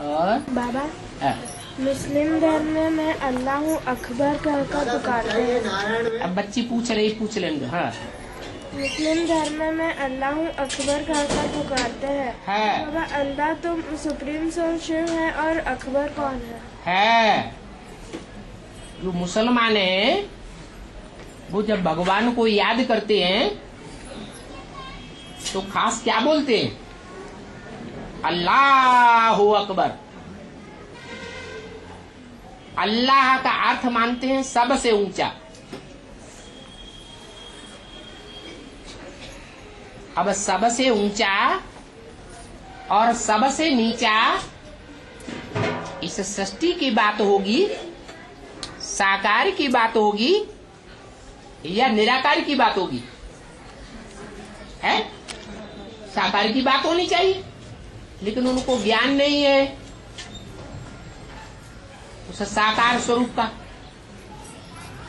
और बाबा मुस्लिम धर्म में अल्लाह अकबर कहकर पुकारते हैं। अब बच्ची पूछ लेंगे। हाँ, मुस्लिम धर्म में अल्लाह अकबर कहकर पुकारते हैं। बाबा अल्लाह तो सुप्रीम सोल शिव है और अकबर कौन है? जो मुसलमान है वो जब भगवान को याद करते हैं तो खास क्या बोलते हैं? अल्लाह अकबर। अल्लाह का अर्थ मानते हैं सबसे ऊंचा। अब सबसे ऊंचा और सबसे नीचा इस सृष्टि की बात होगी, साकार की बात होगी या निराकार की बात होगी? है साकार की बात होनी चाहिए, लेकिन उनको ज्ञान नहीं है उस साकार स्वरूप का।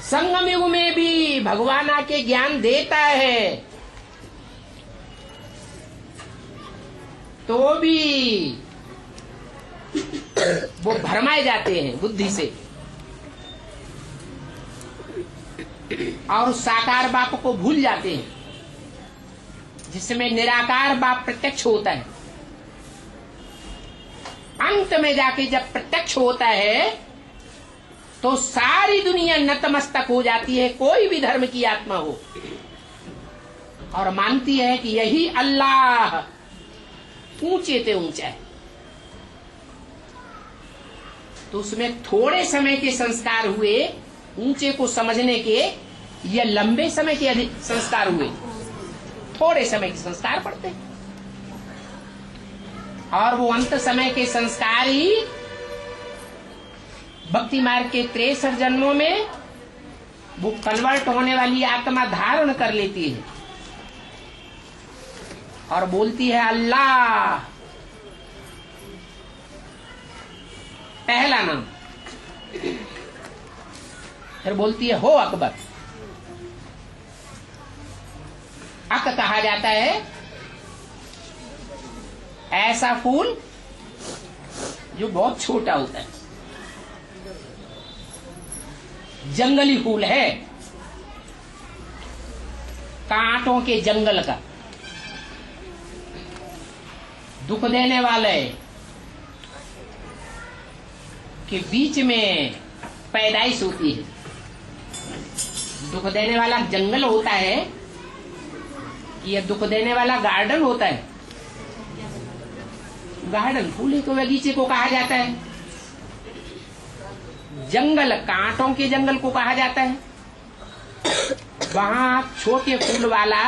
संगम युग में भी भगवान आके ज्ञान देता है तो भी वो भरमाए जाते हैं बुद्धि से और साकार बाप को भूल जाते हैं, जिसमें निराकार बाप प्रत्यक्ष होता है। अंत में जाके जब प्रत्यक्ष होता है तो सारी दुनिया नतमस्तक हो जाती है, कोई भी धर्म की आत्मा हो, और मानती है कि यही अल्लाह ऊंचे से ऊंचा है। तो उसमें थोड़े समय के संस्कार हुए ऊंचे को समझने के, या लंबे समय के अधिक संस्कार हुए? थोड़े समय के संस्कार पड़ते, और वो अंत समय के संस्कार ही भक्ति मार्ग के 63 जन्मों में वो कन्वर्ट होने वाली आत्मा धारण कर लेती है और बोलती है अल्लाह, पहला नाम। फिर बोलती है हो अकबर। अक कहा जाता है ऐसा फूल जो बहुत छोटा होता है, जंगली फूल है, कांटों के जंगल का, दुख देने वाले के बीच में पैदाइश होती है। दुख देने वाला जंगल होता है, यह दुख देने वाला गार्डन होता है। गार्डन फूल को बगीचे को कहा जाता है, जंगल कांटों के जंगल को कहा जाता है। वहां छोटे फूल वाला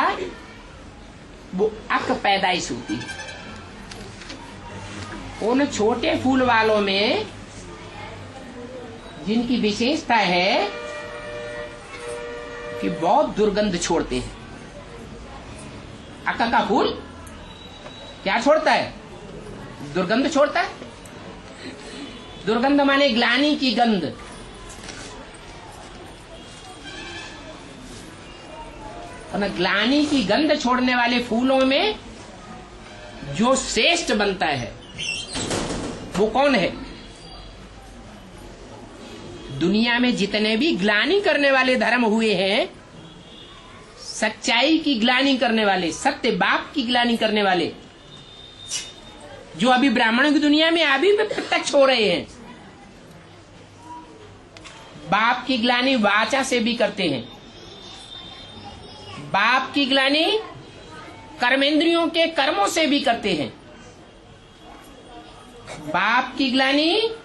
वो अक पैदाइश होती है। उन छोटे फूल वालों में जिनकी विशेषता है कि बहुत दुर्गंध छोड़ते हैं। अक का फूल क्या छोड़ता है? दुर्गंध छोड़ता है। दुर्गंध माने ग्लानि की गंध। और ग्लानि की गंध छोड़ने वाले फूलों में जो श्रेष्ठ बनता है वो कौन है? दुनिया में जितने भी ग्लानि करने वाले धर्म हुए हैं, सच्चाई की ग्लानि करने वाले, सत्य बाप की ग्लानि करने वाले, जो अभी ब्राह्मणों की दुनिया में अभी भी प्रत्यक्ष हो रहे हैं, बाप की ग्लानि वाचा से भी करते हैं। बाप की ग्लानि कर्मेंद्रियों के कर्मों से भी करते हैं। बाप की ग्लानि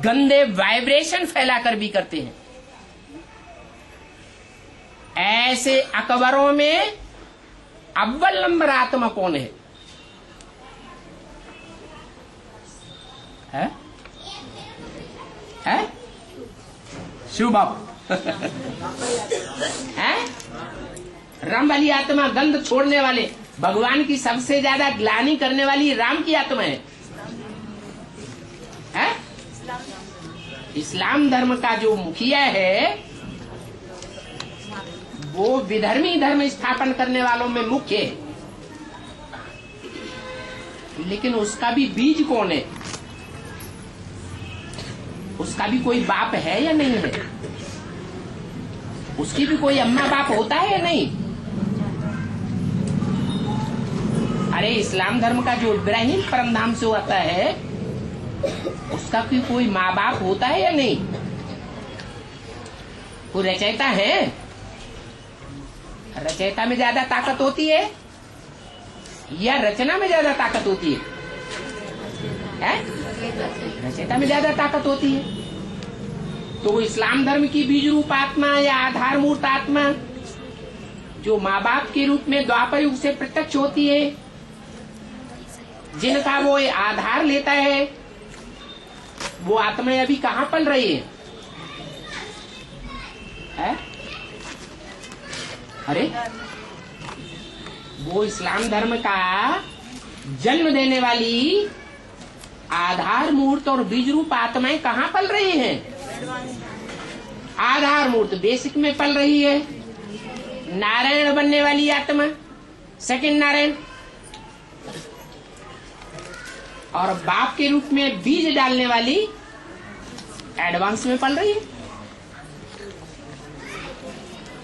गंदे वाइब्रेशन फैलाकर भी करते हैं। ऐसे अकबरों में अव्वल नंबर आत्मा कौन है? है? शिव बाप है? राम वाली आत्मा, गंध छोड़ने वाले, भगवान की सबसे ज्यादा ग्लानि करने वाली राम की आत्मा है। इस्लाम धर्म का जो मुखिया है वो विधर्मी धर्म स्थापन करने वालों में मुख्य है, लेकिन उसका भी बीज कौन है? उसका भी कोई बाप है या नहीं है? उसकी भी कोई अम्मा बाप होता है या नहीं? अरे इस्लाम धर्म का जो इब्राहिम परमधाम से आता है, उसका भी कोई माँ बाप होता है या नहीं? वो रचयिता है। रचयिता में ज्यादा ताकत होती है या रचना में ज्यादा ताकत होती है? रचयिता में ज्यादा ताकत होती है। तो इस्लाम धर्म की बीज रूप आत्मा या आधार मूर्त आत्मा जो माँ बाप के रूप में द्वापर युग से प्रत्यक्ष होती है, जिनका वो आधार लेता है, वो आत्माएं अभी कहाँ पल रही है? अरे वो इस्लाम धर्म का जन्म देने वाली आधार मूर्त और बीज रूप आत्माएं कहाँ पल रही हैं? आधार मूर्त बेसिक में पल रही है। नारायण बनने वाली आत्मा सेकंड नारायण, और बाप के रूप में बीज डालने वाली एडवांस में पल रही है।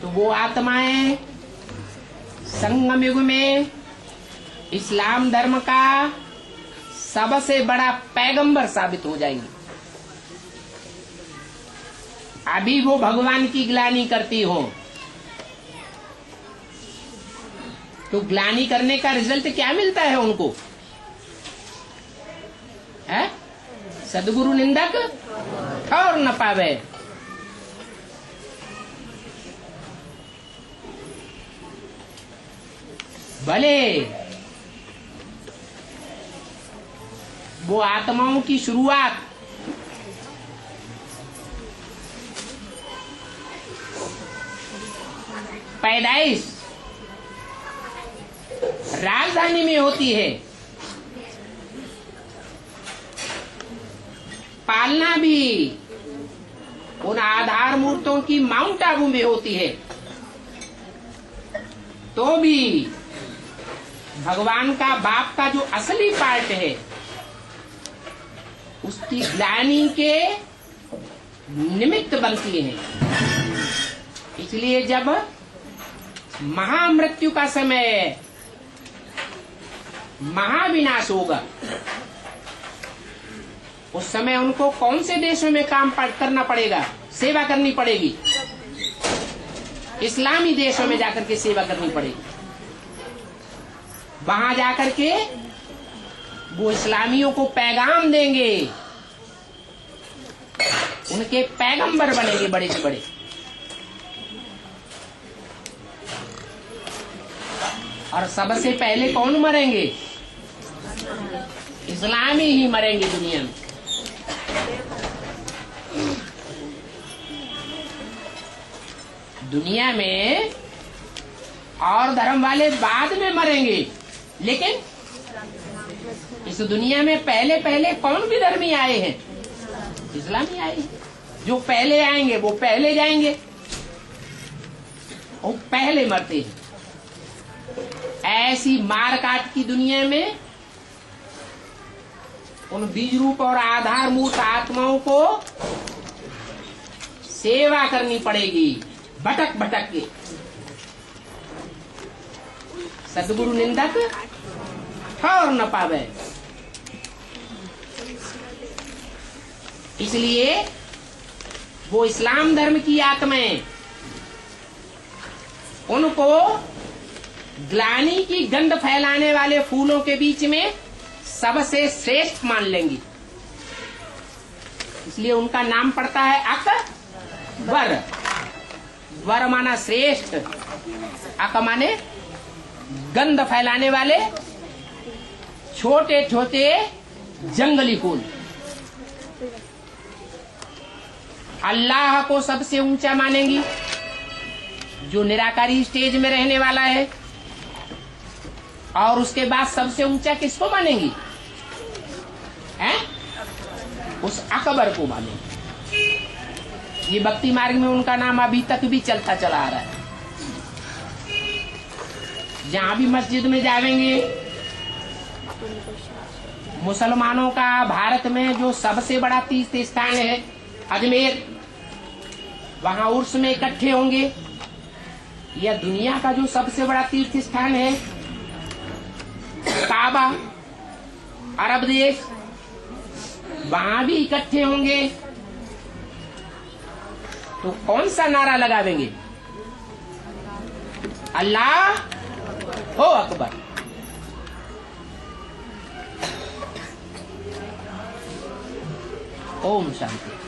तो वो आत्माएं संगम युग में इस्लाम धर्म का सबसे बड़ा पैगंबर साबित हो जाएंगी। अभी वो भगवान की ग्लानि करती हो, तो ग्लानि करने का रिजल्ट क्या मिलता है उनको? है? सदगुरु निंदक ठौर न पावे। भले वो आत्माओं की शुरुआत पैदाइश राजधानी में होती है, पालना भी उन आधार मूर्तों की माउंट आबू में होती है, तो भी भगवान का बाप का जो असली पार्ट है उसकी ग्लानि के निमित्त बनती है। इसलिए जब महामृत्यु का समय, महाविनाश होगा, उस समय उनको कौन से देशों में काम करना पड़ेगा? सेवा करनी पड़ेगी। इस्लामी देशों में जाकर के सेवा करनी पड़ेगी। वहां जाकर के वो इस्लामियों को पैगाम देंगे, उनके पैगंबर बनेंगे बड़े से बड़े। और सबसे पहले कौन मरेंगे? इस्लामी ही मरेंगे दुनिया में। दुनिया में और धर्म वाले बाद में मरेंगे, लेकिन इस दुनिया में पहले पहले कौन भी धर्मी आए हैं? इस्लामी आए हैं। जो पहले आएंगे वो पहले जाएंगे, वो पहले मरते हैं। ऐसी मार काट की दुनिया में उन बीज रूप और आधार मूर्त आत्माओं को सेवा करनी पड़ेगी, भटक भटक के। सदगुरु निंदक ठौर न पावे। इसलिए वो इस्लाम धर्म की आत्माएं उनको ग्लानि की गंध फैलाने वाले फूलों के बीच में सबसे श्रेष्ठ मान लेंगी। इसलिए उनका नाम पड़ता है अकबर। वर माना श्रेष्ठ, अक माने गंध फैलाने वाले छोटे छोटे जंगली फूल। अल्लाह को सबसे ऊंचा मानेंगी, जो निराकारी स्टेज में रहने वाला है। और उसके बाद सबसे ऊंचा किसको मानेंगी? हैं? उस अकबर को मानेंगी। ये भक्ति मार्ग में उनका नाम अभी तक भी चलता चला आ रहा है। जहां भी मस्जिद में जाएंगे, मुसलमानों का भारत में जो सबसे बड़ा तीर्थ स्थान है अजमेर, वहां उर्स में इकट्ठे होंगे। यह दुनिया का जो सबसे बड़ा तीर्थ स्थान है, काबा, अरब देश, वहां भी इकट्ठे होंगे। तो कौन सा नारा लगावेंगे? अल्लाह हो अकबर। ओम शांति।